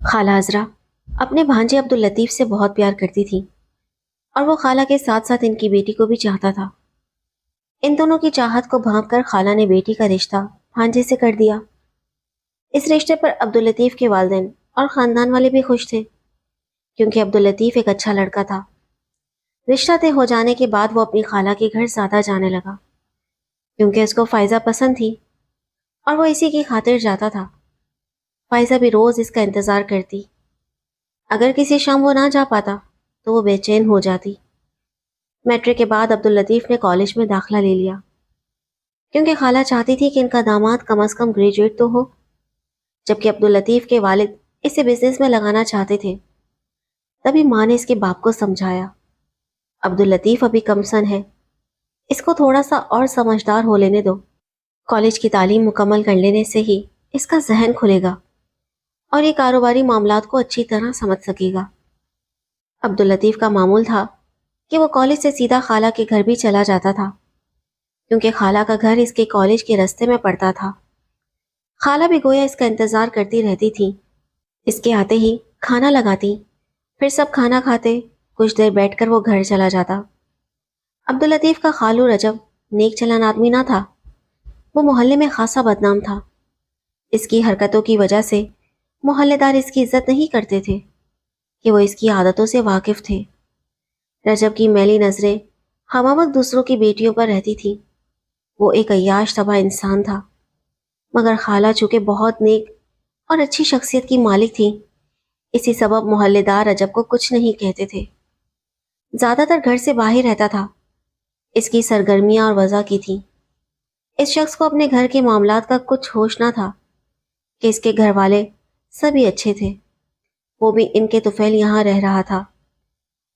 خالہ عذرا اپنے بھانجے عبداللطیف سے بہت پیار کرتی تھی اور وہ خالہ کے ساتھ ساتھ ان کی بیٹی کو بھی چاہتا تھا۔ ان دونوں کی چاہت کو بھانپ کر خالہ نے بیٹی کا رشتہ بھانجے سے کر دیا۔ اس رشتے پر عبداللطیف کے والدین اور خاندان والے بھی خوش تھے، کیونکہ عبداللطیف ایک اچھا لڑکا تھا۔ رشتہ طے ہو جانے کے بعد وہ اپنی خالہ کے گھر زیادہ جانے لگا، کیونکہ اس کو فائزہ پسند تھی اور وہ اسی کی خاطر جاتا تھا۔ فائزہ بھی روز اس کا انتظار کرتی۔ اگر کسی شام وہ نہ جا پاتا تو وہ بے چین ہو جاتی۔ میٹرک کے بعد عبداللطیف نے کالج میں داخلہ لے لیا، کیونکہ خالہ چاہتی تھی کہ ان کا داماد کم از کم گریجویٹ تو ہو، جبکہ عبداللطیف کے والد اسے بزنس میں لگانا چاہتے تھے۔ تبھی ماں نے اس کے باپ کو سمجھایا، عبداللطیف ابھی کم سن ہے، اس کو تھوڑا سا اور سمجھدار ہو لینے دو۔ کالج کی تعلیم مکمل کر لینے سے ہی اس کا ذہن کھلے گا اور یہ کاروباری معاملات کو اچھی طرح سمجھ سکے گا۔ عبداللطیف کا معمول تھا کہ وہ کالج سے سیدھا خالہ کے گھر بھی چلا جاتا تھا، کیونکہ خالہ کا گھر اس کے کالج کے راستے میں پڑتا تھا۔ خالہ بھی گویا اس کا انتظار کرتی رہتی تھی۔ اس کے آتے ہی کھانا لگاتی، پھر سب کھانا کھاتے، کچھ دیر بیٹھ کر وہ گھر چلا جاتا۔ عبداللطیف کا خالو رجب نیک چلن آدمی نہ تھا، وہ محلے میں خاصا بدنام تھا۔ اس کی حرکتوں کی وجہ سے محلے دار اس کی عزت نہیں کرتے تھے کہ وہ اس کی عادتوں سے واقف تھے۔ رجب کی میلی نظریں ہمہ وقت دوسروں کی بیٹیوں پر رہتی تھی۔ وہ ایک عیاش طبع انسان تھا، مگر خالہ چونکہ بہت نیک اور اچھی شخصیت کی مالک تھی، اسی سبب محلے دار رجب کو کچھ نہیں کہتے تھے۔ زیادہ تر گھر سے باہر رہتا تھا۔ اس کی سرگرمیاں اور وضع کی تھیں۔ اس شخص کو اپنے گھر کے معاملات کا کچھ ہوش نہ تھا کہ اس کے گھر والے سبھی اچھے تھے، وہ بھی ان کے طفیل یہاں رہ رہا تھا،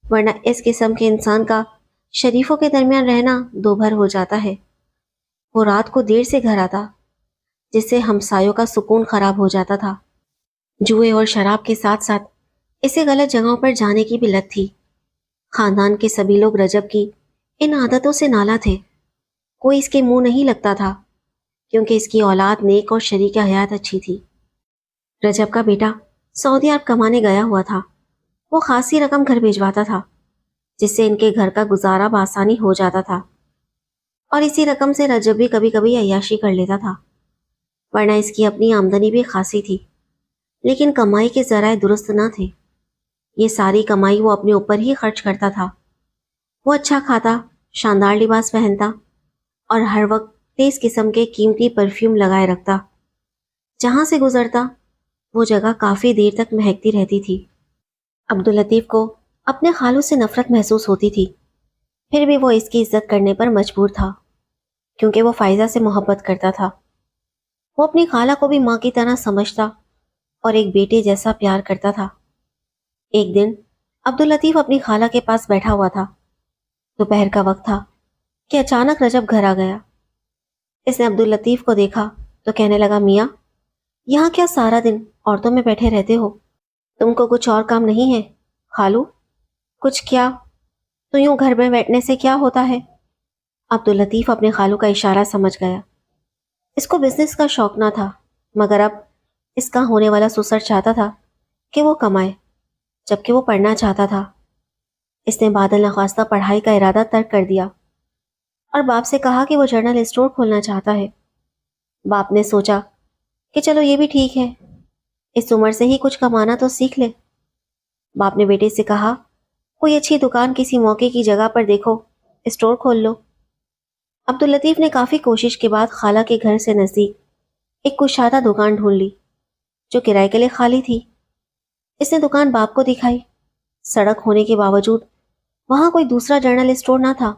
ورنہ اس قسم کے انسان کا شریفوں کے درمیان رہنا دو بھر ہو جاتا ہے۔ وہ رات کو دیر سے گھر آتا، جس سے ہمسایوں کا سکون خراب ہو جاتا تھا۔ جوئے اور شراب کے ساتھ ساتھ اسے غلط جگہوں پر جانے کی بھی لت تھی۔ خاندان کے سبھی لوگ رجب کی ان عادتوں سے نالاں تھے۔ کوئی اس کے منہ نہیں لگتا تھا، کیونکہ اس کی اولاد نیک اور شریک حیات اچھی تھی۔ رجب کا بیٹا سعودی عرب کمانے گیا ہوا تھا۔ وہ خاصی رقم گھر بھیجواتا تھا، جس سے ان کے گھر کا گزارا بآسانی ہو جاتا تھا، اور اسی رقم سے رجب بھی کبھی کبھی عیاشی کر لیتا تھا، ورنہ اس کی اپنی آمدنی بھی خاصی تھی، لیکن کمائی کے ذرائع درست نہ تھے۔ یہ ساری کمائی وہ اپنے اوپر ہی خرچ کرتا تھا۔ وہ اچھا کھاتا، شاندار لباس پہنتا اور ہر وقت تیز قسم کے قیمتی پرفیوم لگائے رکھتا۔ جہاں سے گزرتا وہ جگہ کافی دیر تک مہکتی رہتی تھی۔ عبداللطیف کو اپنے خالو سے نفرت محسوس ہوتی تھی، پھر بھی وہ اس کی عزت کرنے پر مجبور تھا، کیونکہ وہ فائزہ سے محبت کرتا تھا۔ وہ اپنی خالہ کو بھی ماں کی طرح سمجھتا اور ایک بیٹے جیسا پیار کرتا تھا۔ ایک دن عبداللطیف اپنی خالہ کے پاس بیٹھا ہوا تھا۔ دوپہر کا وقت تھا کہ اچانک رجب گھر آ گیا۔ اس نے عبداللطیف کو دیکھا تو کہنے لگا، میاں یہاں کیا سارا دن عورتوں میں بیٹھے رہتے ہو؟ تم کو کچھ اور کام نہیں ہے؟ خالو کچھ کیا تو یوں گھر میں بیٹھنے سے کیا ہوتا ہے؟ عبداللطیف اپنے خالو کا اشارہ سمجھ گیا۔ اس کو بزنس کا شوق نہ تھا، مگر اب اس کا ہونے والا سسر چاہتا تھا کہ وہ کمائے، جبکہ وہ پڑھنا چاہتا تھا۔ اس نے بادل نخواستہ پڑھائی کا ارادہ ترک کر دیا اور باپ سے کہا کہ وہ جرنل اسٹور کھولنا چاہتا ہے۔ باپ نے سوچا کہ چلو یہ بھی ٹھیک ہے، اس عمر سے ہی کچھ کمانا تو سیکھ لے۔ باپ نے بیٹے سے کہا، کوئی اچھی دکان کسی موقع کی جگہ پر دیکھو، اسٹور کھول لو۔ عبداللطیف نے کافی کوشش کے بعد خالہ کے گھر سے نزدیک ایک کشادہ دکان ڈھونڈ لی، جو کرائے کے لیے خالی تھی۔ اس نے دکان باپ کو دکھائی۔ سڑک ہونے کے باوجود وہاں کوئی دوسرا جرنل اسٹور نہ تھا۔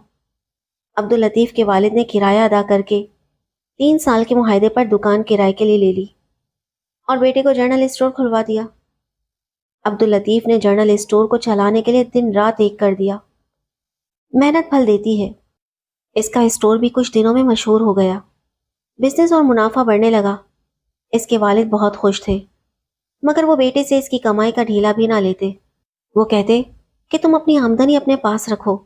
عبداللطیف کے والد نے کرایہ ادا کر کے 3 سال کے معاہدے پر دکان کرائے کے لیے لے لی اور بیٹے کو جرنل اسٹور کھلوا دیا۔ عبداللطیف نے جرنل اسٹور کو چلانے کے لیے دن رات ایک کر دیا۔ محنت پھل دیتی ہے۔ اس کا اسٹور بھی کچھ دنوں میں مشہور ہو گیا۔ بزنس اور منافع بڑھنے لگا۔ اس کے والد بہت خوش تھے، مگر وہ بیٹے سے اس کی کمائی کا ڈھیلا بھی نہ لیتے۔ وہ کہتے کہ تم اپنی آمدنی اپنے پاس رکھو،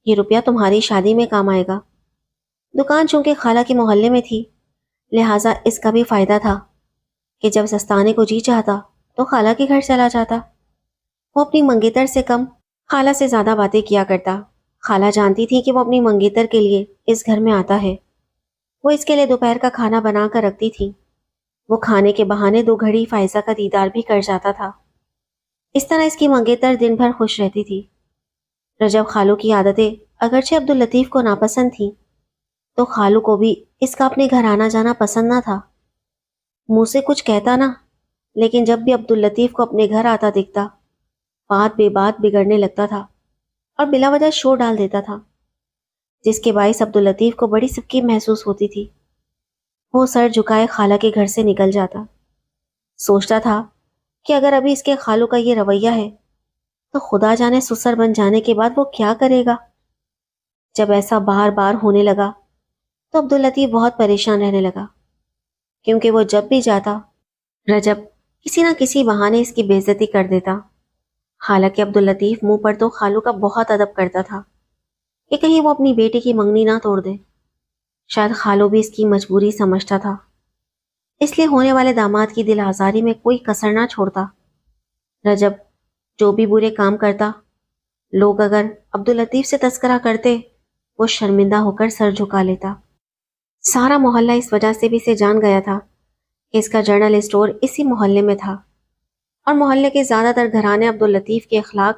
یہ روپیہ تمہاری شادی میں کام آئے گا۔ دکان چونکہ خالہ کے محلے میں تھی، لہٰذا اس کا بھی فائدہ تھا کہ جب سستانے کو جی چاہتا تو خالہ کے گھر چلا جاتا۔ وہ اپنی منگیتر سے کم خالہ سے زیادہ باتیں کیا کرتا۔ خالہ جانتی تھی کہ وہ اپنی منگیتر کے لیے اس گھر میں آتا ہے۔ وہ اس کے لیے دوپہر کا کھانا بنا کر رکھتی تھی۔ وہ کھانے کے بہانے 2 گھڑی فائزہ کا دیدار بھی کر جاتا تھا۔ اس طرح اس کی منگیتر دن بھر خوش رہتی تھی۔ رجب خالو کی عادتیں اگرچہ عبداللطیف کو ناپسند تھیں، تو خالو کو بھی اس کا اپنے گھر آنا جانا پسند نہ تھا۔ منہ سے کچھ کہتا نہ، لیکن جب بھی عبداللطیف کو اپنے گھر آتا دکھتا، بات بے بات بگڑنے لگتا تھا اور بلا وجہ شور ڈال دیتا تھا، جس کے باعث عبداللطیف کو بڑی سکی محسوس ہوتی تھی۔ وہ سر جھکائے خالہ کے گھر سے نکل جاتا۔ سوچتا تھا کہ اگر ابھی اس کے خالو کا یہ رویہ ہے تو خدا جانے سسر بن جانے کے بعد وہ کیا کرے گا۔ جب ایسا بار بار ہونے لگا تو عبداللطیف بہت پریشان رہنے لگا، کیونکہ وہ جب بھی جاتا رجب کسی نہ کسی بہانے اس کی بے عزتی کر دیتا۔ حالانکہ عبداللطیف منہ پر تو خالو کا بہت ادب کرتا تھا کہ کہیں وہ اپنی بیٹی کی منگنی نہ توڑ دے۔ شاید خالو بھی اس کی مجبوری سمجھتا تھا، اس لیے ہونے والے داماد کی دل آزاری میں کوئی کسر نہ چھوڑتا۔ رجب جو بھی برے کام کرتا، لوگ اگر عبداللطیف سے تذکرہ کرتے، وہ شرمندہ ہو کر سر جھکا لیتا۔ سارا محلہ اس وجہ سے بھی اسے جان گیا تھا کہ اس کا جرنل اسٹور اسی محلے میں تھا، اور محلے کے زیادہ تر گھرانے عبداللطیف کے اخلاق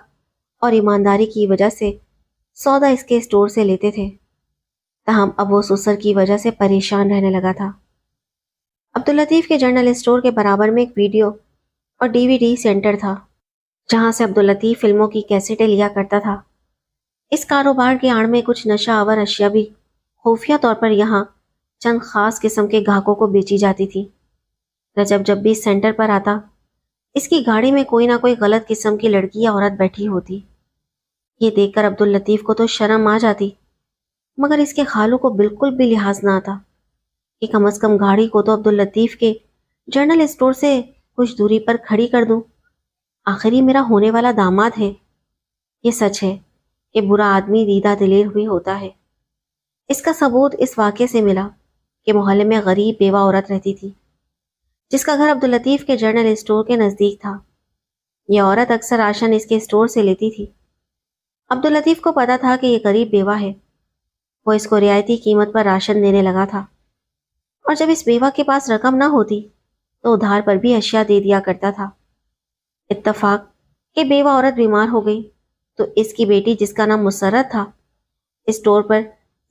اور ایمانداری کی وجہ سے سودا اس کے اسٹور سے لیتے تھے۔ تاہم اب وہ سسر کی وجہ سے پریشان رہنے لگا تھا۔ عبداللطیف کے جرنل اسٹور کے برابر میں ایک ویڈیو اور ڈی وی ڈی سینٹر تھا، جہاں سے عبداللطیف فلموں کی کیسٹیں لیا کرتا تھا۔ اس کاروبار کے آڑ میں کچھ نشہ آور اشیاء بھی خفیہ طور پر یہاں چند خاص قسم کے گاہکوں کو بیچی جاتی تھی۔ رجب جب بھی اس سینٹر پر آتا، اس کی گاڑی میں کوئی نہ کوئی غلط قسم کی لڑکی یا عورت بیٹھی ہوتی۔ یہ دیکھ کر عبداللطیف کو تو شرم آ جاتی، مگر اس کے خالو کو بالکل بھی لحاظ نہ آتا کہ کم از کم گاڑی کو تو عبداللطیف کے جرنل اسٹور سے کچھ دوری پر کھڑی کر دوں۔ آخر یہ میرا ہونے والا داماد ہے۔ یہ سچ ہے کہ برا آدمی دیدہ دلیر ہوئی ہوتا ہے۔ اس کا ثبوت اس واقعے سے ملا کہ محلے میں غریب بیوہ عورت رہتی تھی، جس کا گھر عبداللطیف کے جرنل اسٹور کے نزدیک تھا۔ یہ عورت اکثر راشن اس کے اسٹور سے لیتی تھی۔ عبداللطیف کو پتا تھا کہ یہ غریب بیوہ ہے۔ وہ اس کو رعایتی قیمت پر راشن دینے لگا تھا، اور جب اس بیوہ کے پاس رقم نہ ہوتی تو ادھار پر بھی اشیاء دے دیا کرتا تھا۔ اتفاق کہ بیوہ عورت بیمار ہو گئی تو اس کی بیٹی، جس کا نام مسرت تھا، اسٹور پر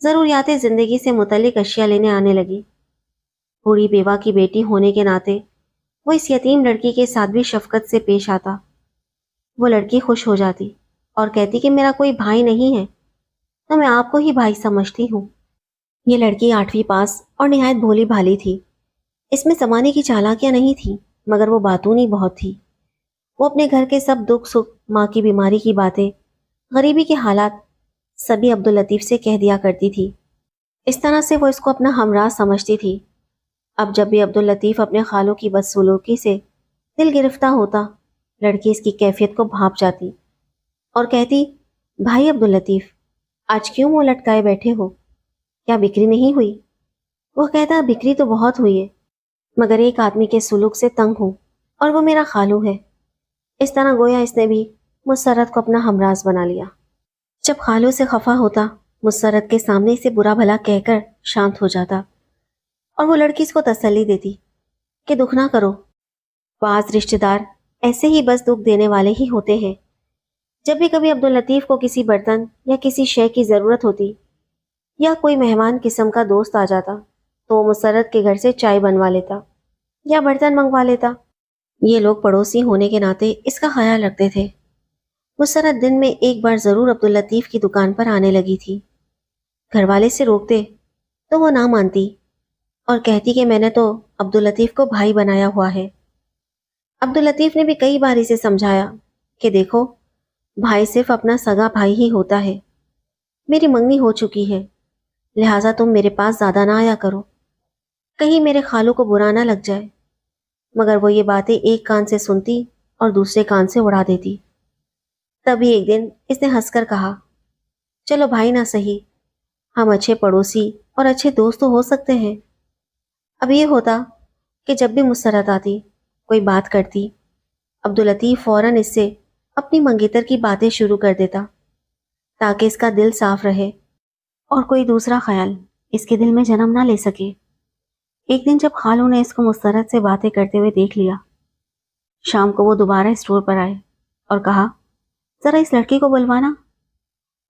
ضروریات زندگی سے متعلق اشیاء لینے آنے لگی۔ بوڑھی بیوہ کی بیٹی ہونے کے ناطے وہ اس یتیم لڑکی کے ساتھ بھی شفقت سے پیش آتا۔ وہ لڑکی خوش ہو جاتی اور کہتی کہ میرا کوئی بھائی نہیں ہے تو میں آپ کو ہی بھائی سمجھتی ہوں۔ یہ لڑکی 8ویں پاس اور نہایت بھولی بھالی تھی۔ اس میں زمانے کی چالاکیاں نہیں تھیں، مگر وہ باتونی بہت تھی۔ وہ اپنے گھر کے سب دکھ سکھ، ماں کی بیماری کی باتیں، غریبی کے حالات سبھی عبداللطیف سے کہہ دیا کرتی تھی۔ اس طرح سے وہ اس کو اپنا ہمراہ سمجھتی تھی۔ اب جب بھی عبداللطیف اپنے خالوں کی بدسلوکی سے دل گرفتہ ہوتا، لڑکی اس کی کیفیت کو بھانپ جاتی اور کہتی، بھائی عبداللطیف، آج کیوں منہ لٹکائے بیٹھے ہو؟ کیا بکری نہیں ہوئی؟ وہ کہتا، بکری تو بہت ہوئی ہے، مگر ایک آدمی کے سلوک سے تنگ ہوں، اور وہ میرا خالو ہے۔ اس طرح گویا اس نے بھی مسرت کو اپنا ہمراز بنا لیا۔ جب خالو سے خفا ہوتا، مسرت کے سامنے اسے برا بھلا کہہ کر شانت ہو جاتا، اور وہ لڑکی اس کو تسلی دیتی کہ دکھ نہ کرو، بعض رشتہ دار ایسے ہی بس دکھ دینے والے ہی ہوتے ہیں۔ جب بھی کبھی عبداللطیف کو کسی برتن یا کسی شے کی ضرورت ہوتی، یا کوئی مہمان قسم کا دوست آ جاتا، تو وہ مسرت کے گھر سے چائے بنوا لیتا یا برتن منگوا لیتا۔ یہ لوگ پڑوسی ہونے کے ناطے اس کا خیال رکھتے تھے۔ مسرت دن میں ایک بار ضرور عبداللطیف کی دکان پر آنے لگی تھی۔ گھر والے سے روکتے تو وہ نہ مانتی اور کہتی کہ میں نے تو عبداللطیف کو بھائی بنایا ہوا ہے۔ عبداللطیف نے بھی کئی بار اسے سمجھایا کہ دیکھو، بھائی صرف اپنا سگا بھائی ہی ہوتا ہے۔ میری منگنی ہو چکی ہے، لہٰذا تم میرے پاس زیادہ نہ آیا کرو، کہیں میرے خالو کو برا نہ لگ جائے۔ مگر وہ یہ باتیں ایک کان سے سنتی اور دوسرے کان سے اڑا دیتی۔ تبھی ایک دن اس نے ہنس کر کہا، چلو بھائی نہ سہی، ہم اچھے پڑوسی اور اچھے دوست تو ہو سکتے ہیں۔ اب یہ ہوتا کہ جب بھی مسرت آتی، کوئی بات کرتی عبداللطیف فوراً اس سے اپنی منگیتر کی باتیں شروع کر دیتا تاکہ اس کا دل صاف رہے اور کوئی دوسرا خیال اس کے دل میں جنم نہ لے سکے۔ ایک دن جب خالو نے اس کو مسترد سے باتیں کرتے ہوئے دیکھ لیا، شام کو وہ دوبارہ اسٹور پر آئے اور کہا، ذرا اس لڑکے کو بلوانا،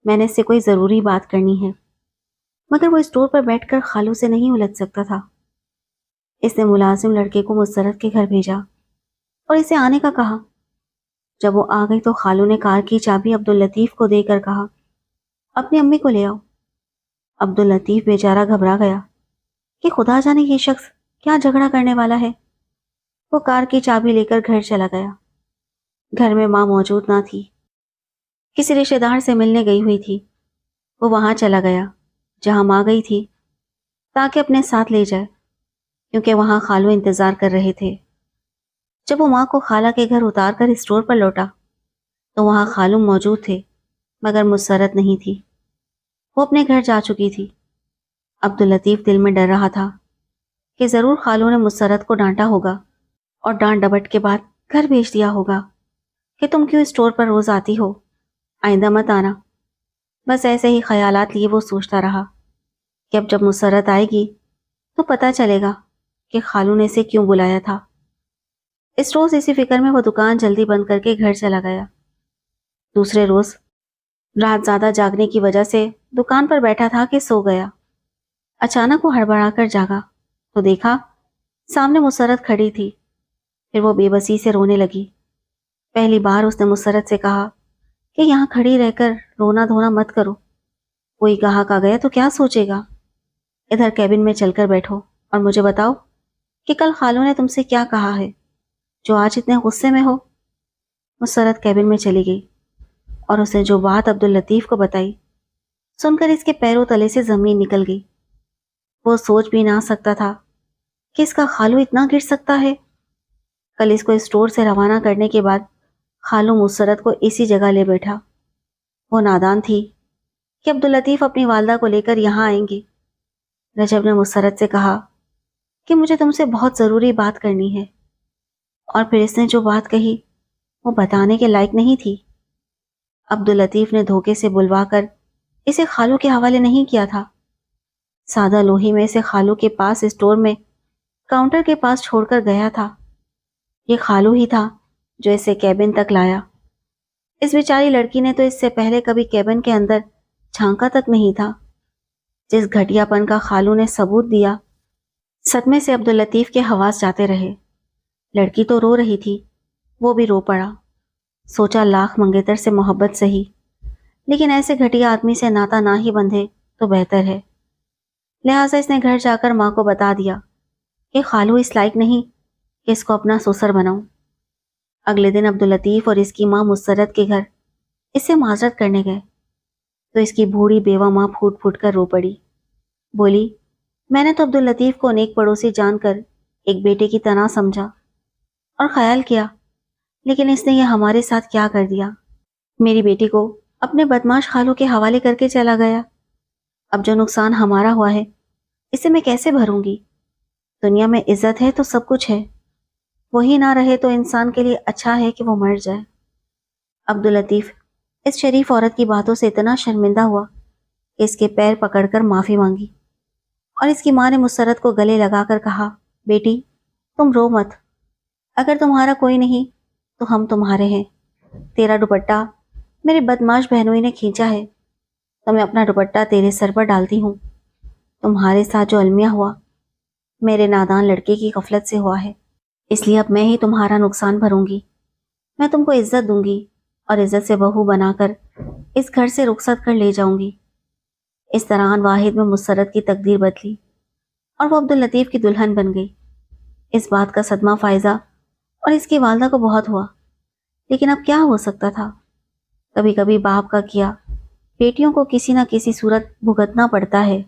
میں نے اس سے کوئی ضروری بات کرنی ہے۔ مگر وہ اسٹور پر بیٹھ کر خالو سے نہیں الجھ سکتا تھا۔ اس نے ملازم لڑکے کو مسترد کے گھر بھیجا اور اسے آنے کا کہا۔ جب وہ آ گئی تو خالو نے کار کی چابی عبداللطیف کو دے کر کہا، اپنی امی کو لے آؤ۔ عبداللطیف بیچارہ گھبرا گیا کہ خدا جانے یہ شخص کیا جھگڑا کرنے والا ہے۔ وہ کار کی چابی لے کر گھر چلا گیا۔ گھر میں ماں موجود نہ تھی، کسی رشتہ دار سے ملنے گئی ہوئی تھی۔ وہ وہاں چلا گیا جہاں ماں گئی تھی تاکہ اپنے ساتھ لے جائے، کیونکہ وہاں خالو انتظار کر رہے تھے۔ جب وہ ماں کو خالہ کے گھر اتار کر اسٹور پر لوٹا تو وہاں خالو موجود تھے مگر مسرت نہیں تھی۔ وہ اپنے گھر جا چکی تھی۔ عبداللطیف دل میں ڈر رہا تھا کہ ضرور خالو نے مسرت کو ڈانٹا ہوگا اور ڈانٹ ڈپٹ کے بعد گھر بھیج دیا ہوگا کہ تم کیوں اسٹور پر روز آتی ہو، آئندہ مت آنا۔ بس ایسے ہی خیالات لیے وہ سوچتا رہا کہ اب جب مسرت آئے گی تو پتہ چلے گا کہ خالو نے اسے کیوں بلایا تھا۔ اس روز اسی فکر میں وہ دکان جلدی بند کر کے گھر چلا گیا۔ دوسرے روز رات زیادہ جاگنے کی وجہ سے دکان پر بیٹھا تھا کہ سو گیا۔ اچانک وہ ہڑبڑا کر جاگا تو دیکھا سامنے مسرت کھڑی تھی۔ پھر وہ بے بسی سے رونے لگی۔ پہلی بار اس نے مسرت سے کہا کہ یہاں کھڑی رہ کر رونا دھونا مت کرو، کوئی گاہک آ گیا تو کیا سوچے گا۔ ادھر کیبن میں چل کر بیٹھو اور مجھے بتاؤ کہ کل خالو نے تم سے کیا کہا ہے جو آج اتنے غصے میں ہو۔ مسرت کیبن میں چلی گئی اور اس نے جو بات عبداللطیف کو بتائی سن کر اس کے پیروں تلے سے زمین نکل گئی۔ وہ سوچ بھی نہ سکتا تھا کہ اس کا خالو اتنا گر سکتا ہے۔ کل اس کو اسٹور سے روانہ کرنے کے بعد خالو مسرت کو اسی جگہ لے بیٹھا۔ وہ نادان تھی کہ عبداللطیف اپنی والدہ کو لے کر یہاں آئیں گے۔ رجب نے مسرت سے کہا کہ مجھے تم سے بہت ضروری بات کرنی ہے، اور پھر اس نے جو بات کہی وہ بتانے کے لائق نہیں تھی۔ عبداللطیف نے دھوکے سے بلوا کر اسے خالو کے حوالے نہیں کیا تھا۔ سادہ لوہی میں اسے خالو کے پاس اسٹور میں کاؤنٹر کے پاس چھوڑ کر گیا تھا۔ یہ خالو ہی تھا جو اسے کیبن تک لایا۔ اس بیچاری لڑکی نے تو اس سے پہلے کبھی کیبن کے اندر جھانکا تک نہیں تھا۔ جس گھٹیا پن کا خالو نے ثبوت دیا، صدمے سے عبداللطیف کے حواس جاتے رہے۔ لڑکی تو رو رہی تھی، وہ بھی رو پڑا۔ سوچا لاکھ منگیتر سے محبت سہی، لیکن ایسے گھٹیا آدمی سے ناتا نہ ہی بندھے تو بہتر ہے۔ لہٰذا اس نے گھر جا کر ماں کو بتا دیا کہ خالو اس لائق نہیں کہ اس کو اپنا سسر بناؤں۔ اگلے دن عبداللطیف اور اس کی ماں مسرت کے گھر اس سے معذرت کرنے گئے تو اس کی بوڑھی بیوہ ماں پھوٹ پھوٹ کر رو پڑی۔ بولی، میں نے تو عبداللطیف کو نیک پڑوسی جان کر ایک بیٹے کی طرح سمجھا اور خیال کیا، لیکن اس نے یہ ہمارے ساتھ کیا کر دیا۔ میری بیٹی کو اپنے بدماش خالو کے حوالے کر کے چلا گیا۔ اب جو نقصان ہمارا ہوا ہے اسے میں کیسے بھروں گی؟ دنیا میں عزت ہے تو سب کچھ ہے، وہی نہ رہے تو انسان کے لیے اچھا ہے کہ وہ مر جائے۔ عبداللطیف اس شریف عورت کی باتوں سے اتنا شرمندہ ہوا کہ اس کے پیر پکڑ کر معافی مانگی، اور اس کی ماں نے مسرت کو گلے لگا کر کہا، بیٹی تم رو مت، اگر تمہارا کوئی نہیں تو ہم تمہارے ہیں۔ تیرا دوپٹہ میری بدماش بہنوئی نے کھینچا ہے تو میں اپنا دوپٹہ تیرے سر پر ڈالتی ہوں۔ تمہارے ساتھ جو المیہ ہوا میرے نادان لڑکے کی غفلت سے ہوا ہے، اس لیے اب میں ہی تمہارا نقصان بھروں گی۔ میں تم کو عزت دوں گی اور عزت سے بہو بنا کر اس گھر سے رخصت کر لے جاؤں گی۔ اس طرح آن واحد میں مسرت کی تقدیر بدلی اور وہ عبداللطیف کی دلہن بن گئی۔ اس بات کا صدمہ فائزہ اور اس کی والدہ کو بہت ہوا، لیکن اب کیا ہو سکتا تھا؟ کبھی کبھی باپ کا کیا بیٹیوں کو کسی نہ کسی صورت بھگتنا پڑتا ہے۔